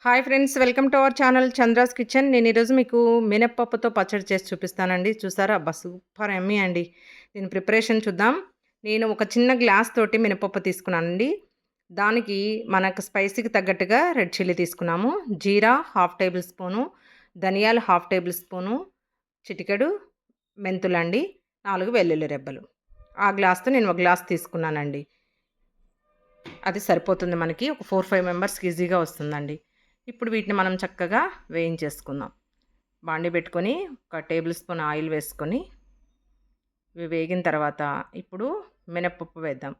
Hi friends, welcome to our channel Chandra's kitchen. నేను ఈరోజు మీకు మినప్పప్పుతో పచ్చడి చేసి చూపిస్తానండి. చూసారా? అబ్బా! సూపర్ యమ్మీ అండి. దీని ప్రిపరేషన్ చూద్దాం. నేను ఒక చిన్న గ్లాస్ తోటి మినపప్పు తీసుకున్నానండి. దానికి మనకు స్పైసీకి తగ్గట్టుగా రెడ్ చిల్లీ తీసుకున్నాము. జీరా హాఫ్ టేబుల్ స్పూను, ధనియాలు హాఫ్ టేబుల్ స్పూను, చిటికెడు మెంతులండి, 4 వెల్లుల్లి రెబ్బలు. ఆ గ్లాస్‌తో నేను ఒక గ్లాస్ తీసుకున్నానండి. అది సరిపోతుంది మనకి. ఒక 4, 5 మెంబర్స్‌కి ఈజీగా వస్తుందండి. ఇప్పుడు వీటిని మనం చక్కగా వేయించేసుకుందాం. బాండీ పెట్టుకొని ఒక టేబుల్ స్పూన్ ఆయిల్ వేసుకొని ఇవి వేగిన తర్వాత ఇప్పుడు మినపప్పు వేద్దాం.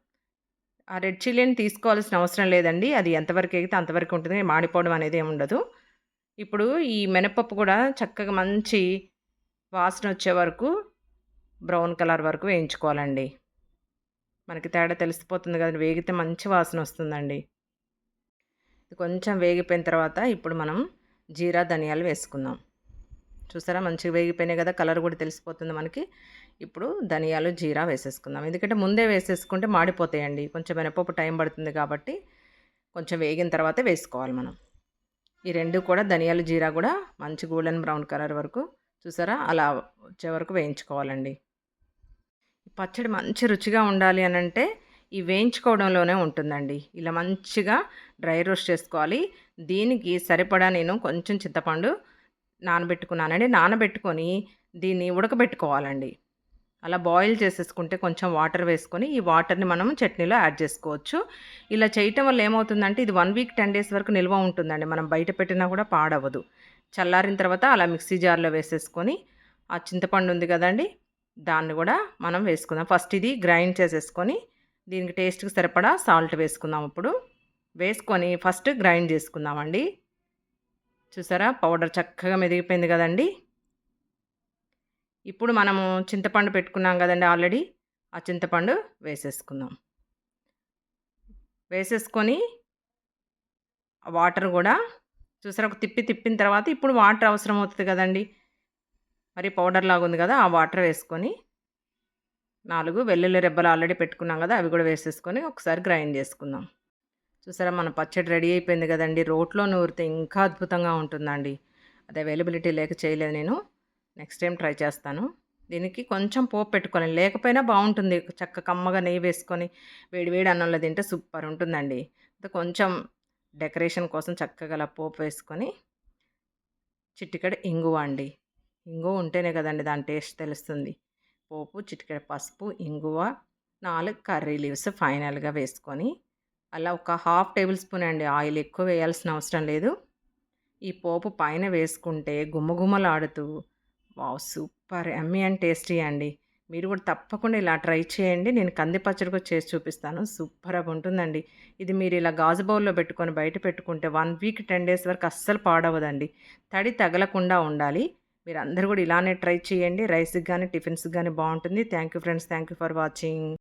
ఆ రెడ్ చిల్లీని తీసుకోవాల్సిన అవసరం లేదండి. అది ఎంతవరకు ఎగితే అంతవరకు ఉంటుంది. మాడిపోవడం అనేది ఏమి ఉండదు. ఇప్పుడు ఈ మినపప్పు కూడా చక్కగా మంచి వాసన వచ్చే వరకు బ్రౌన్ కలర్ వరకు వేయించుకోవాలండి. మనకి తేడా తెలిసిపోతుంది కదండి. వేగితే మంచి వాసన వస్తుందండి. ఇది కొంచెం వేగిపోయిన తర్వాత ఇప్పుడు మనం జీరా ధనియాలు వేసుకుందాం. చూసారా? మంచిగా వేగిపోయినాయి కదా! కలర్ కూడా తెలిసిపోతుంది మనకి. ఇప్పుడు ధనియాలు, జీరా వేసేసుకుందాం. ఎందుకంటే ముందే వేసేసుకుంటే మాడిపోతాయండి. కొంచెం మినపప్పు టైం పడుతుంది కాబట్టి కొంచెం వేగిన తర్వాతే వేసుకోవాలి మనం. ఈ 2 కూడా ధనియాలు, జీరా కూడా మంచి గోల్డెన్ బ్రౌన్ కలర్ వరకు చూసారా? అలా వచ్చే వరకు వేయించుకోవాలండి. పచ్చడి మంచి రుచిగా ఉండాలి అనంటే ఈ వేయించుకోవడంలోనే ఉంటుందండి. ఇలా మంచిగా డ్రై రోస్ట్ చేసుకోవాలి. దీనికి సరిపడా నేను కొంచెం చింతపండు నానబెట్టుకున్నానండి. నానబెట్టుకొని దీన్ని ఉడకబెట్టుకోవాలండి. అలా బాయిల్ చేసేసుకుంటే కొంచెం వాటర్ వేసుకొని ఈ వాటర్‌ని మనం చట్నీలో యాడ్ చేసుకోవచ్చు. ఇలా చేయటం వల్ల ఏమవుతుందంటే ఇది 1 వీక్ 10 డేస్ వరకు నిల్వ ఉంటుందండి. మనం బయట పెట్టినా కూడా పాడవదు. చల్లారిన తర్వాత అలా మిక్సీ జార్‌లో వేసేసుకొని ఆ చింతపండు ఉంది కదండీ! దాన్ని కూడా మనం వేసుకుందాం. ఫస్ట్ ఇది గ్రైండ్ చేసేసుకొని దీనికి టేస్ట్‌కి సరిపడా సాల్ట్ వేసుకుందాం ఇప్పుడు. వేసుకొని ఫస్ట్ గ్రైండ్ చేసుకుందామండి. చూసారా? పౌడర్ చక్కగా మెదిగిపోయింది కదండీ! ఇప్పుడు మనము చింతపండు పెట్టుకున్నాం కదండీ ఆల్రెడీ. ఆ చింతపండు వేసేసుకుందాం. వేసేసుకొని వాటర్ కూడా చూసారా? ఒక తిప్పిన తర్వాత ఇప్పుడు వాటర్ అవసరం అవుతది కదండీ! మరి పౌడర్ లాగా ఉంది కదా! ఆ వాటర్ వేసుకొని 4 వెల్లుల్లి రెబ్బలు ఆల్రెడీ పెట్టుకున్నాం కదా! అవి కూడా వేసేసుకొని ఒకసారి గ్రైండ్ చేసుకుందాం. చూసారా? మన పచ్చడి రెడీ అయిపోయింది కదండీ! రోట్లో నూరితే ఇంకా అద్భుతంగా ఉంటుందండి. అది అవైలబిలిటీ లేక చేయలేదు నేను. నెక్స్ట్ టైం ట్రై చేస్తాను. దీనికి కొంచెం పోపు పెట్టుకోవాలి. లేకపోయినా బావుంటుంది. కమ్మగా నెయ్యి వేసుకొని వేడి వేడి అన్నంలో తింటే సూపర్ ఉంటుందండి. కొంచెం డెకరేషన్ కోసం చక్కగా అలా పోపు వేసుకొని చిటికెడు ఇంగువ అండి. ఇంగువ ఉంటేనే కదండీ దాని టేస్ట్ తెలుస్తుంది. పోపు, చిటికెడు పసుపు, ఇంగువ, 4 కర్రీ లీవ్స్ ఫైనల్‌గా వేసుకొని అలా ఒక హాఫ్ టేబుల్ స్పూన్ అండి ఆయిల్, ఎక్కువ వేయాల్సిన అవసరం లేదు. ఈ పోపు పైన వేసుకుంటే గుమగుమలాడుతూ wow! Super yummy and tasty అండి. మీరు కూడా తప్పకుండా ఇలా ట్రై చేయండి. నేను కంది పచ్చడి కూడా చేసి చూపిస్తాను. సూపర్‌గా ఉంటుందండి. ఇది మీరు ఇలా గాజు బౌల్‌లో పెట్టుకొని బయట పెట్టుకుంటే 1 వీక్ 10 డేస్ వరకు అస్సలు పాడవదండి. తడి తగలకుండా ఉండాలి. మీరందరూ కూడా ఇలానే ట్రై చేయండి. రైస్‌కి గాని, టిఫిన్స్‌కి గాని బావుంటుంది. Thank you friends. Thank you for watching.